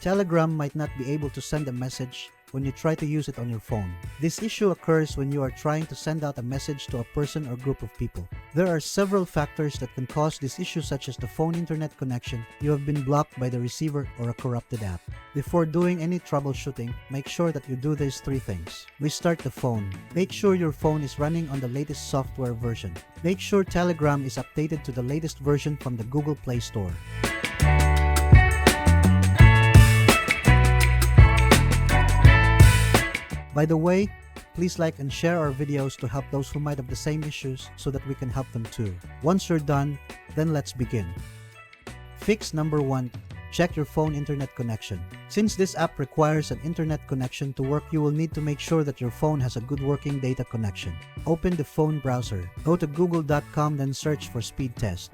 Telegram might not be able to send a message when you try to use it on your phone. This issue occurs when you are trying to send out a message to a person or group of people. There are several factors that can cause this issue, such as the phone internet connection, you have been blocked by the receiver, or a corrupted app. Before doing any troubleshooting, make sure that you do these 3 things. Restart the phone. Make sure your phone is running on the latest software version. Make sure Telegram is updated to the latest version from the Google Play Store. By the way, please like and share our videos to help those who might have the same issues so that we can help them too. Once you're done, then let's begin. Fix number 1. Check your phone internet connection. Since this app requires an internet connection to work, you will need to make sure that your phone has a good working data connection. Open the phone browser. Go to google.com, then search for speed test.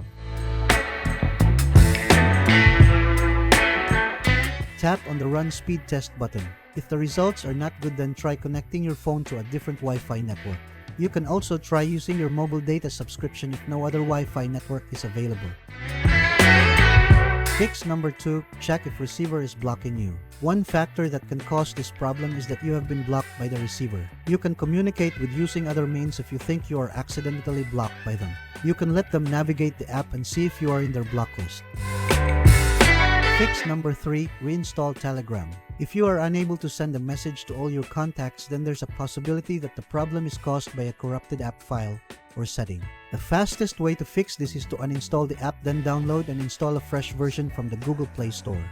Tap on the Run Speed Test button. If the results are not good, then try connecting your phone to a different Wi-Fi network. You can also try using your mobile data subscription if no other Wi-Fi network is available. Fix number 2. Check if receiver is blocking you. One factor that can cause this problem is that you have been blocked by the receiver. You can communicate with using other means if you think you are accidentally blocked by them. You can let them navigate the app and see if you are in their block list. Fix number 3. Reinstall Telegram. If you are unable to send a message to all your contacts, then there's a possibility that the problem is caused by a corrupted app file or setting. The fastest way to fix this is to uninstall the app, then download and install a fresh version from the Google Play Store.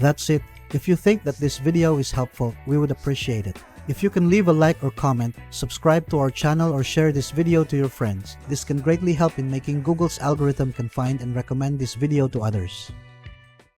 That's it. If you think that this video is helpful, we would appreciate it. If you can leave a like or comment, subscribe to our channel, or share this video to your friends. This can greatly help in making Google's algorithm can find and recommend this video to others.